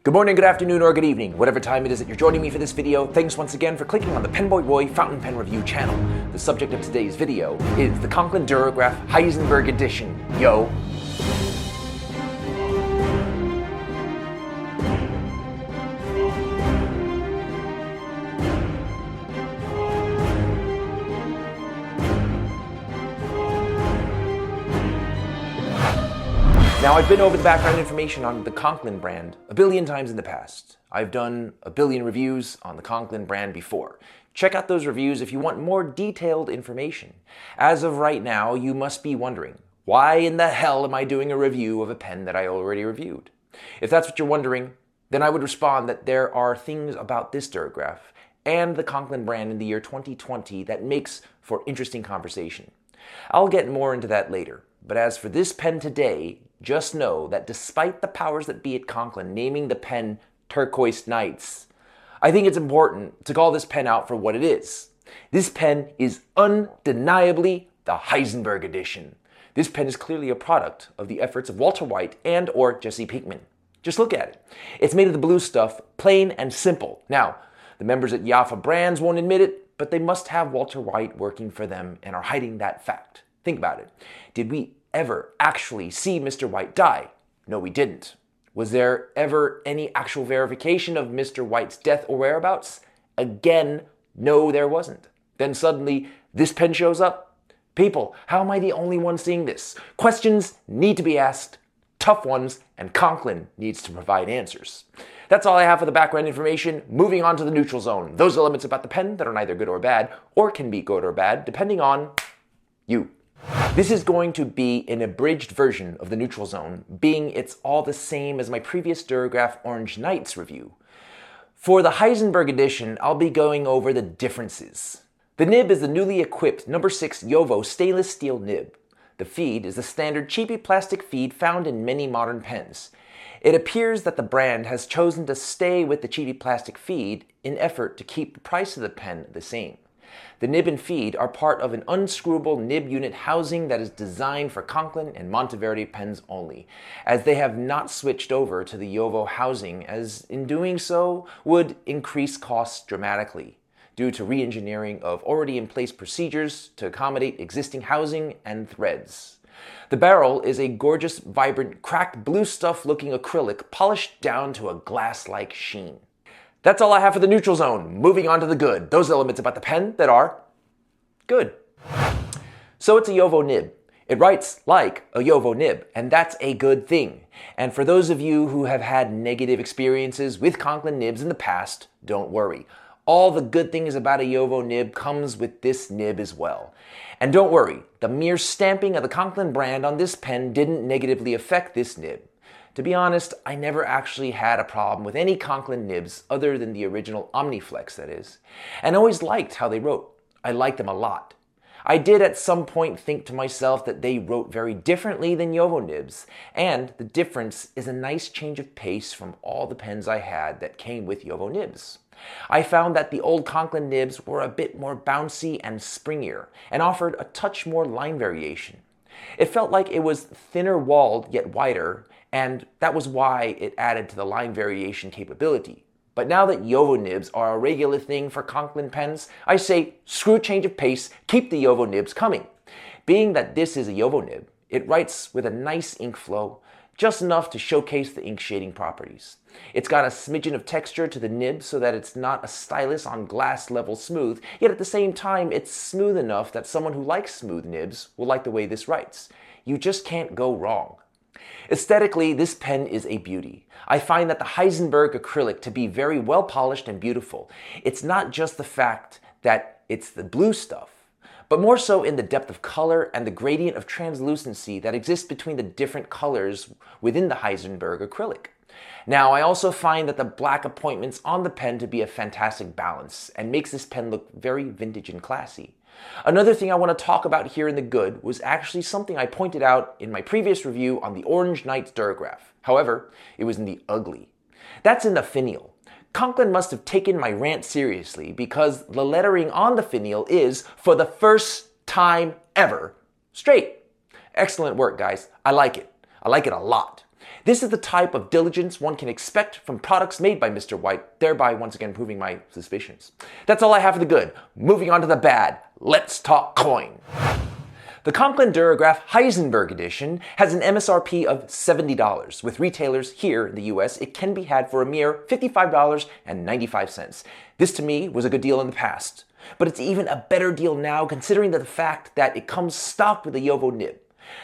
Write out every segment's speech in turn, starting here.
Good morning, good afternoon, or good evening, whatever time it is that you're joining me for this video. Thanks once again for clicking on the PenBoyRoy Fountain Pen Review channel. The subject of today's video is the Conklin Duragraph Heisenberg Edition. Yo! Now, I've been over the background information on the Conklin brand a billion times in the past. I've done a billion reviews on the Conklin brand before. Check out those reviews if you want more detailed information. As of right now, you must be wondering, why in the hell am I doing a review of a pen that I already reviewed? If that's what you're wondering, then I would respond that there are things about this Duragraph and the Conklin brand in the year 2020 that makes for interesting conversation. I'll get more into that later, but as for this pen today, just know that despite the powers that be at Conklin naming the pen Turquoise Nights, I think it's important to call this pen out for what it is. This pen is undeniably the Heisenberg Edition. This pen is clearly a product of the efforts of Walter White and or Jesse Pinkman. Just look at it. It's made of the blue stuff, plain and simple. Now, the members at Jaffa Brands won't admit it, but they must have Walter White working for them and are hiding that fact. Think about it. Did we ever actually see Mr. White die? No, we didn't. Was there ever any actual verification of Mr. White's death or whereabouts? Again, no, there wasn't. Then suddenly, this pen shows up. People, how am I the only one seeing this? Questions need to be asked, tough ones, and Conklin needs to provide answers. That's all I have for the background information. Moving on to the neutral zone. Those elements about the pen that are neither good or bad, or can be good or bad, depending on you. This is going to be an abridged version of the neutral zone, being it's all the same as my previous Duragraph Orange Nights review. For the Heisenberg Edition, I'll be going over the differences. The nib is the newly equipped No. 6 Jowo stainless steel nib. The feed is the standard cheapy plastic feed found in many modern pens. It appears that the brand has chosen to stay with the cheapy plastic feed in effort to keep the price of the pen the same. The nib and feed are part of an unscrewable nib unit housing that is designed for Conklin and Monteverde pens only, as they have not switched over to the Jowo housing, as in doing so would increase costs dramatically due to re-engineering of already in place procedures to accommodate existing housing and threads. The barrel is a gorgeous, vibrant, cracked blue stuff looking acrylic polished down to a glass-like sheen. That's all I have for the neutral zone. Moving on to the good. Those elements about the pen that are good. So it's a Jowo Nib. It writes like a Jowo Nib, and that's a good thing. And for those of you who have had negative experiences with Conklin nibs in the past, don't worry. All the good things about a Jowo nib comes with this nib as well. And don't worry, the mere stamping of the Conklin brand on this pen didn't negatively affect this nib. To be honest, I never actually had a problem with any Conklin nibs other than the original Omniflex, that is. And I always liked how they wrote. I liked them a lot. I did at some point think to myself that they wrote very differently than Jowo nibs, and the difference is a nice change of pace from all the pens I had that came with Jowo nibs. I found that the old Conklin nibs were a bit more bouncy and springier, and offered a touch more line variation. It felt like it was thinner walled yet wider, and that was why it added to the line variation capability. But now that Jowo nibs are a regular thing for Conklin pens, I say screw change of pace, keep the Jowo nibs coming. Being that this is a Jowo nib, it writes with a nice ink flow, just enough to showcase the ink shading properties. It's got a smidgen of texture to the nib so that it's not a stylus on glass level smooth, yet at the same time it's smooth enough that someone who likes smooth nibs will like the way this writes. You just can't go wrong. Aesthetically, this pen is a beauty. I find that the Heisenberg acrylic to be very well polished and beautiful. It's not just the fact that it's the blue stuff, but more so in the depth of color and the gradient of translucency that exists between the different colors within the Heisenberg acrylic. Now, I also find that the black appointments on the pen to be a fantastic balance and makes this pen look very vintage and classy. Another thing I want to talk about here in the good was actually something I pointed out in my previous review on the Orange Nights Duragraph. However, it was in the ugly. That's in the finial. Conklin must have taken my rant seriously because the lettering on the finial is, for the first time ever, straight. Excellent work, guys. I like it. I like it a lot. This is the type of diligence one can expect from products made by Mr. White, thereby once again proving my suspicions. That's all I have for the good. Moving on to the bad. Let's talk coin. The Conklin Duragraph Heisenberg Edition has an MSRP of $70. With retailers here in the US, it can be had for a mere $55.95. This to me was a good deal in the past, but it's even a better deal now considering the fact that it comes stocked with a Jowo Nib.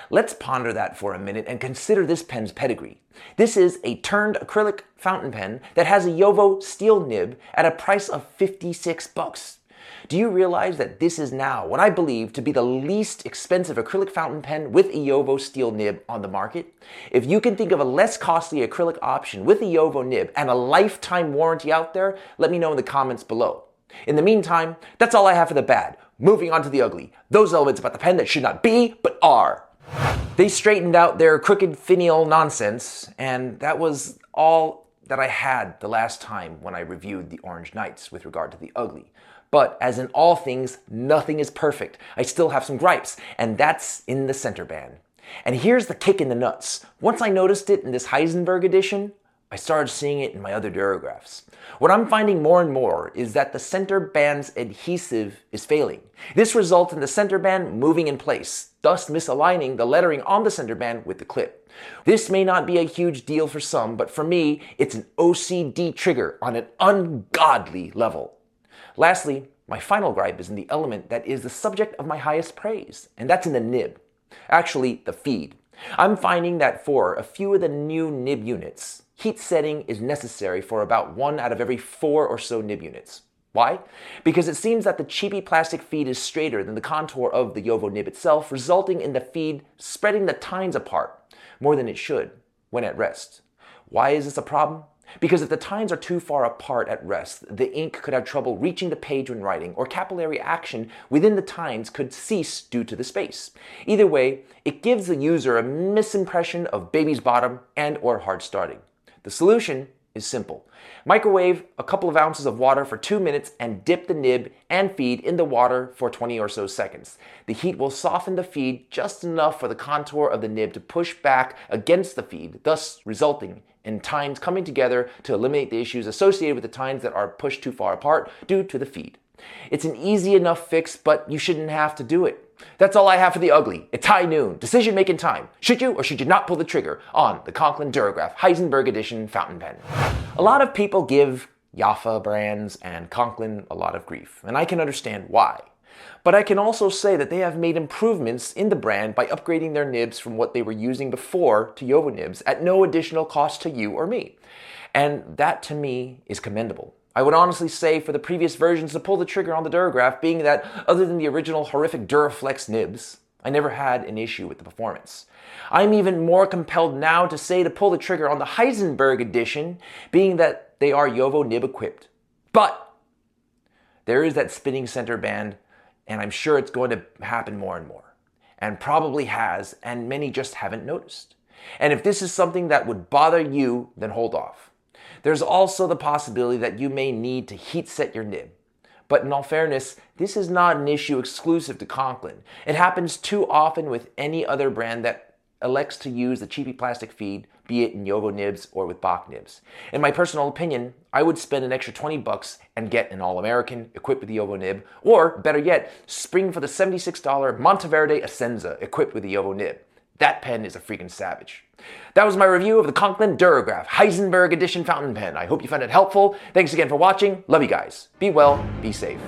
Let's ponder that for a minute and consider this pen's pedigree. This is a turned acrylic fountain pen that has a Jowo steel nib at a price of $56. Do you realize that this is now what I believe to be the least expensive acrylic fountain pen with a Jowo steel nib on the market? If you can think of a less costly acrylic option with a Jowo nib and a lifetime warranty out there, let me know in the comments below. In the meantime, that's all I have for the bad. Moving on to the ugly. Those elements about the pen that should not be, but are. They straightened out their crooked finial nonsense, and that was all that I had the last time when I reviewed the Orange Knights with regard to the ugly. But as in all things, nothing is perfect. I still have some gripes, and that's in the center band. And here's the kick in the nuts. Once I noticed it in this Heisenberg edition, I started seeing it in my other Duragraphs. What I'm finding more and more is that the center band's adhesive is failing. This results in the center band moving in place, thus misaligning the lettering on the center band with the clip. This may not be a huge deal for some, but for me, it's an OCD trigger on an ungodly level. Lastly, my final gripe is in the element that is the subject of my highest praise, and that's in the nib. Actually, the feed. I'm finding that for a few of the new nib units, heat setting is necessary for about 1 out of every 4 or so nib units. Why? Because it seems that the cheapy plastic feed is straighter than the contour of the Jowo nib itself, resulting in the feed spreading the tines apart more than it should when at rest. Why is this a problem? Because if the tines are too far apart at rest, the ink could have trouble reaching the page when writing, or capillary action within the tines could cease due to the space. Either way, it gives the user a misimpression of baby's bottom and or hard starting. The solution is simple. Microwave a couple of ounces of water for 2 minutes and dip the nib and feed in the water for 20 or so seconds. The heat will soften the feed just enough for the contour of the nib to push back against the feed, thus resulting in tines coming together to eliminate the issues associated with the tines that are pushed too far apart due to the feed. It's an easy enough fix, but you shouldn't have to do it. That's all I have for the ugly. It's high noon. Decision making time. Should you or should you not pull the trigger on the Conklin Duragraph Heisenberg Edition fountain pen? A lot of people give Jaffa brands and Conklin a lot of grief, and I can understand why. But I can also say that they have made improvements in the brand by upgrading their nibs from what they were using before to Jowo nibs at no additional cost to you or me. And that to me is commendable. I would honestly say for the previous versions to pull the trigger on the Duragraph, being that other than the original horrific Duraflex nibs, I never had an issue with the performance. I'm even more compelled now to say to pull the trigger on the Heisenberg Edition, being that they are Jowo nib equipped. But there is that spinning center band, and I'm sure it's going to happen more and more, and probably has, and many just haven't noticed. And if this is something that would bother you, then hold off. There's also the possibility that you may need to heat set your nib. But in all fairness, this is not an issue exclusive to Conklin. It happens too often with any other brand that elects to use the cheapy plastic feed, be it in Jowo nibs or with Bach nibs. In my personal opinion, I would spend an extra $20 and get an All-American equipped with the Jowo nib, or better yet, spring for the $76 Monteverde Essenza equipped with the Jowo nib. That pen is a freaking savage. That was my review of the Conklin Duragraph Heisenberg Edition fountain pen. I hope you found it helpful. Thanks again for watching. Love you guys. Be well, be safe.